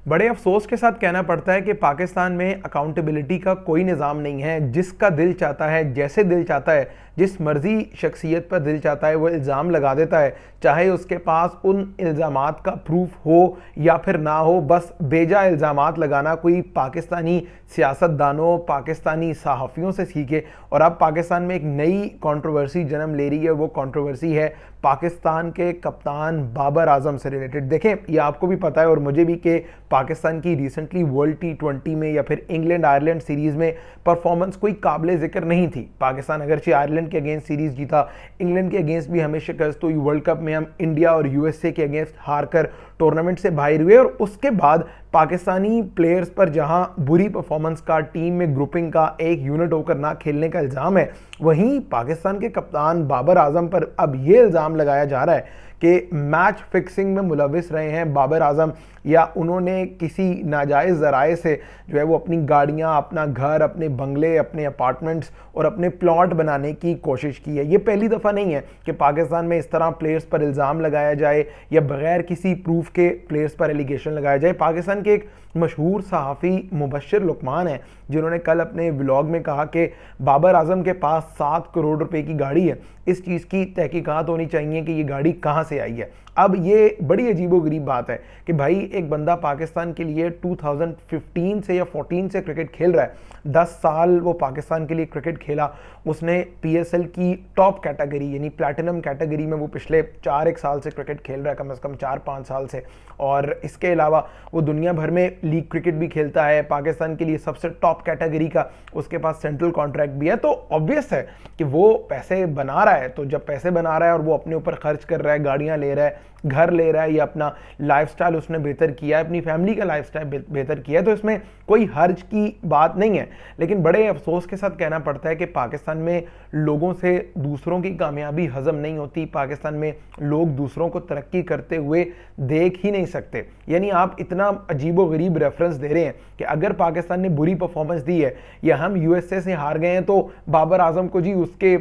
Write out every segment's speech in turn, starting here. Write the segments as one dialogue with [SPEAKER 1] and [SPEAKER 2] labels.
[SPEAKER 1] बड़े अफसोस के साथ कहना पड़ता है कि पाकिस्तान में अकाउंटेबिलिटी का कोई निज़ाम नहीं है। जिसका दिल चाहता है, जैसे दिल चाहता है, जिस मर्जी शख्सियत पर दिल चाहता है वो इल्ज़ाम लगा देता है, चाहे उसके पास उन इल्ज़ामात का प्रूफ हो या फिर ना हो। बस बेजा इल्ज़ामात लगाना कोई पाकिस्तानी सियासतदानों, पाकिस्तानी सहाफ़ियों से सीखे। और अब पाकिस्तान में एक नई कंट्रोवर्सी जन्म ले रही है। वो कंट्रोवर्सी है पाकिस्तान के कप्तान बाबर आजम से रिलेटेड। देखें, ये आपको भी पता है और मुझे भी कि पाकिस्तान की रिसेंटली वर्ल्ड T20 में या फिर इंग्लैंड आयरलैंड सीरीज़ में परफॉर्मेंस कोई काबिल ज़िक्र नहीं थी। पाकिस्तान अगरचे आयरलैंड के अगेंस्ट सीरीज़ जीता, इंग्लैंड के अगेंस्ट भी हमें शिकस्त हुई, वर्ल्ड कप में हम इंडिया और USA के अगेंस्ट हार कर टूर्नामेंट से बाहर हुए। और उसके बाद पाकिस्तानी प्लेयर्स पर जहां बुरी परफॉर्मेंस का, टीम में ग्रुपिंग का, एक यूनिट होकर ना खेलने का इल्ज़ाम है, वहीं पाकिस्तान के कप्तान बाबर आजम पर अब ये इल्ज़ाम लगाया जा रहा है कि मैच फिक्सिंग में मुलविस रहे हैं बाबर आजम, या उन्होंने किसी नाजायज़ ज़राए से जो है वो अपनी गाड़ियाँ, अपना घर, अपने बंगले, अपने अपार्टमेंट्स और अपने प्लॉट बनाने की कोशिश की है। ये पहली दफ़ा नहीं है कि पाकिस्तान में इस तरह प्लेयर्स पर इल्ज़ाम लगाया जाए या बग़ैर किसी प्रूफ के प्लेयर्स पर एलिगेशन लगाया जाए। पाकिस्तान के एक मशहूर सहाफ़ी मुबश्शिर लुकमान है, जिन्होंने कल अपने व्लॉग में कहा कि बाबर आजम के पास 7 करोड़ रुपए की गाड़ी है, इस चीज़ की तहकीकात होनी चाहिए कि ये गाड़ी कहाँ से आई है। अब ये बड़ी अजीबोगरीब बात है कि भाई एक बंदा पाकिस्तान के लिए 2015 से या 14 से क्रिकेट खेल रहा है, 10 साल वो पाकिस्तान के लिए क्रिकेट खेला। उसने PSL की टॉप कैटेगरी यानी प्लैटिनम कैटेगरी में वो पिछले 4-1 साल से क्रिकेट खेल रहा है, कम से कम 4-5 साल से। और इसके अलावा वो दुनिया भर में लीग क्रिकेट भी खेलता है, पाकिस्तान के लिए सबसे टॉप कैटेगरी का उसके पास सेंट्रल कॉन्ट्रैक्ट भी है। तो ऑब्वियस है कि वो पैसे बना रहा है। तो जब पैसे बना रहा है और वो अपने ऊपर खर्च कर रहा है, गाड़ियाँ ले रहा है, घर ले रहा है, या अपना लाइफस्टाइल उसने बेहतर किया है, अपनी फैमिली का लाइफस्टाइल बेहतर किया है, तो इसमें कोई हर्ज की बात नहीं है। लेकिन बड़े अफसोस के साथ कहना पड़ता है कि पाकिस्तान में लोगों से दूसरों की कामयाबी हजम नहीं होती। पाकिस्तान में लोग दूसरों को तरक्की करते हुए देख ही नहीं सकते। यानी आप इतना अजीबोगरीब रेफरेंस दे रहे हैं कि अगर पाकिस्तान ने बुरी परफॉर्मेंस दी है या हम USA से हार गए हैं तो बाबर आजम को जी उसके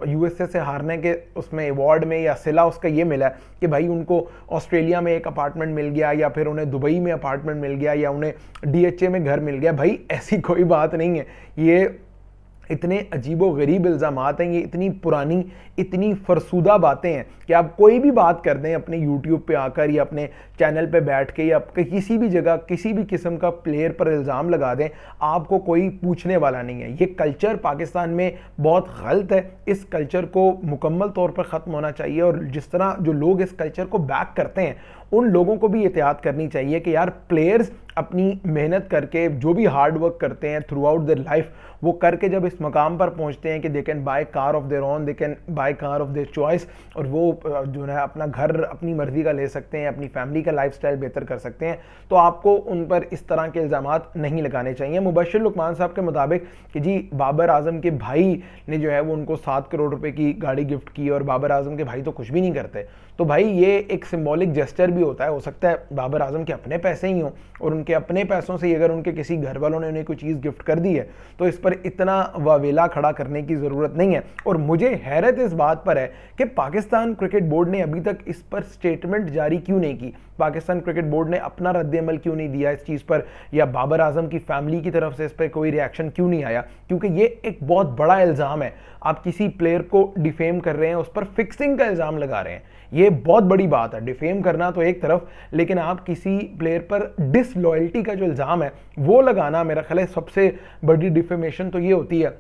[SPEAKER 1] USA से हारने के उसमें अवार्ड में या सिला उसका ये मिला है कि भाई उनको ऑस्ट्रेलिया में एक अपार्टमेंट मिल गया, या फिर उन्हें दुबई में अपार्टमेंट मिल गया, या उन्हें DHA में घर मिल गया। भाई ऐसी कोई बात नहीं है। ये इतने अजीबो गरीब इल्ज़ामात हैं, ये इतनी पुरानी, इतनी फरसूदा बातें हैं कि आप कोई भी बात कर दें अपने YouTube पे आकर या अपने चैनल पे बैठ के या किसी भी जगह किसी भी किस्म का प्लेयर पर इल्ज़ाम लगा दें, आपको कोई पूछने वाला नहीं है। ये कल्चर पाकिस्तान में बहुत गलत है। इस कल्चर को मुकम्मल तौर पर ख़त्म होना चाहिए। और जिस तरह जो लोग इस कल्चर को बैक करते हैं, उन लोगों को भी एहतियात करनी चाहिए कि यार प्लेयर्स अपनी मेहनत करके जो भी हार्ड वर्क करते हैं थ्रू आउट देयर लाइफ, वो करके जब इस मकाम पर पहुंचते हैं कि they can by car of their own, they can by car of their choice, और वो जो है अपना घर अपनी मर्जी का ले सकते हैं, अपनी फैमिली का लाइफस्टाइल बेहतर कर सकते हैं, तो आपको उन पर इस तरह के इल्ज़ामात नहीं लगाने चाहिए। मुबश्शिर लुकमान साहब के मुताबिक कि जी बाबर आजम के भाई ने जो है वो उनको 7 करोड़ रुपए की गाड़ी गिफ्ट की, और बाबर आजम के भाई तो कुछ भी नहीं करते। तो भाई ये एक सिंबॉलिक जेस्चर भी होता है। हो सकता है बाबर आजम के अपने पैसे ही हों, और उनके अपने पैसों से अगर उनके किसी घर वालों ने उन्हें कोई चीज़ गिफ्ट कर दी है तो इस पर इतना वावेला खड़ा करने की ज़रूरत नहीं है। और मुझे हैरत इस बात पर है कि पाकिस्तान क्रिकेट बोर्ड ने अभी तक इस पर स्टेटमेंट जारी क्यों नहीं की। पाकिस्तान क्रिकेट बोर्ड ने अपना रद्द-ए-अमल क्यों नहीं दिया इस चीज़ पर, या बाबर आजम की फैमिली की तरफ से इस पर कोई रिएक्शन क्यों नहीं आया? क्योंकि ये एक बहुत बड़ा इल्ज़ाम है। आप किसी प्लेयर को डिफेम कर रहे हैं, उस पर फिक्सिंग का इल्ज़ाम लगा रहे हैं। ये बहुत बड़ी बात है। डिफेम करना तो एक तरफ, लेकिन आप किसी प्लेयर पर डिसलॉयल्टी का जो इल्ज़ाम है वो लगाना, मेरा ख्याल है सबसे बड़ी डिफेमेशन तो ये होती है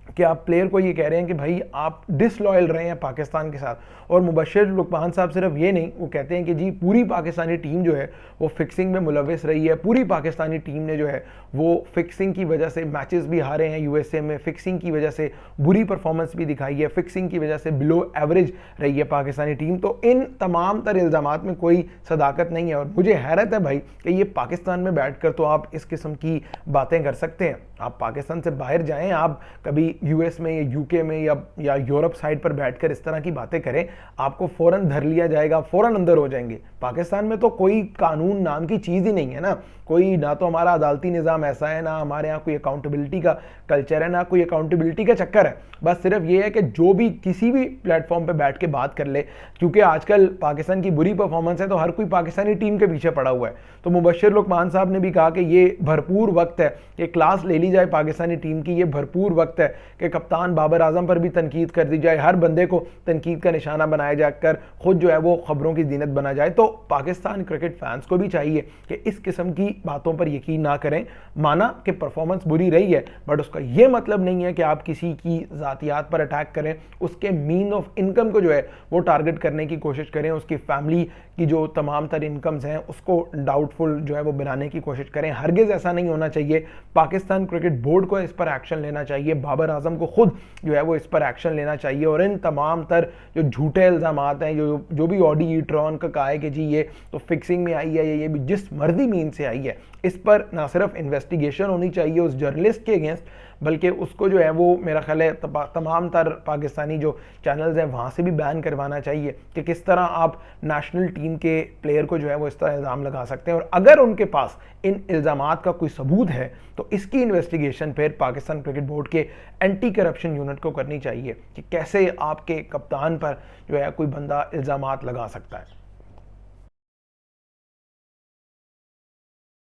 [SPEAKER 1] कि आप प्लेयर को ये कह रहे हैं कि भाई आप डिसलॉयल रहे हैं पाकिस्तान के साथ। और मुबश्शिर लुकमान साहब सिर्फ ये नहीं, वो कहते हैं कि जी पूरी पाकिस्तानी टीम जो है वो फिक्सिंग में मुलविस रही है। पूरी पाकिस्तानी टीम ने जो है वो फिक्सिंग की वजह से मैचेस भी हारे हैं USA में, फिक्सिंग की वजह से बुरी परफॉर्मेंस भी दिखाई है, फिक्सिंग की वजह से बिलो एवरेज रही है पाकिस्तानी टीम। तो इन तमाम तर इल्ज़ामात में कोई सदाकत नहीं है। और मुझे हैरत है भाई कि ये पाकिस्तान में बैठ कर तो आप इस किस्म की बातें कर सकते हैं। आप पाकिस्तान से बाहर जाएँ, आप कभी यूएस में या यूके में या यूरोप साइड पर बैठकर इस तरह की बातें करें, आपको फ़ौरन धर लिया जाएगा, फ़ौरन अंदर हो जाएंगे। पाकिस्तान में तो कोई कानून नाम की चीज़ ही नहीं है ना, कोई ना तो हमारा अदालती निज़ाम ऐसा है, ना हमारे यहाँ कोई अकाउंटेबिलिटी का कल्चर है, ना कोई अकाउंटेबिलिटी का चक्कर है। बस सिर्फ ये है कि जो भी किसी भी प्लेटफॉर्म पे बैठ के बात कर ले, क्योंकि आजकल पाकिस्तान की बुरी परफॉर्मेंस है तो हर कोई पाकिस्तानी टीम के पीछे पड़ा हुआ है। तो मुबश्शिर लुकमान साहब ने भी कहा कि ये भरपूर वक्त है कि क्लास ले ली जाए पाकिस्तानी टीम की, ये भरपूर वक्त है कि कप्तान बाबर आजम पर भी तनकीद कर दी जाए, हर बंदे को तनकीद का निशाना बनाया जाकर खुद जो है वो खबरों की जीनत बना जाए। तो पाकिस्तान क्रिकेट फैंस को भी चाहिए कि इस किस्म की बातों पर यकीन ना करें। माना कि परफॉर्मेंस बुरी रही है, बट उसका यह मतलब नहीं है कि आप किसी की ज़ातियात पर अटैक करें, उसके मीन ऑफ इनकम को जो है वो टारगेट करने की कोशिश करें, उसकी फैमिली की जो तमाम तर इनकम्स हैं उसको डाउटफुल जो है वो बनाने की कोशिश करें। हरगिज़ ऐसा नहीं होना चाहिए। पाकिस्तान क्रिकेट बोर्ड को इस पर एक्शन लेना चाहिए, बाबर आजम को खुद जो है वो इस पर एक्शन लेना चाहिए, और इन तमाम तर जो झूठे इल्ज़ाम हैं, जो भी ऑडी ईट्रॉन का कहा है कि जी ये तो फिक्सिंग में आई है, ये भी जिस मर्जी मीन से आई है, इस पर ना सिर्फ इन्वेस्टिगेशन होनी चाहिए उस जर्नलिस्ट के अगेंस्ट, बल्कि उसको जो है वो मेरा ख्याल है तमाम तर पाकिस्तानी जो चैनल्स हैं वहाँ से भी बैन करवाना चाहिए कि किस तरह आप नेशनल टीम के प्लेयर को जो है वो इस तरह इल्ज़ाम लगा सकते हैं। और अगर उनके पास इन इल्ज़ामात का कोई सबूत है तो इसकी इन्वेस्टिगेशन फिर पाकिस्तान क्रिकेट बोर्ड के एंटी करप्शन यूनिट को करनी चाहिए कि कैसे आपके कप्तान पर जो है कोई बंदा इल्ज़ामात लगा सकता है।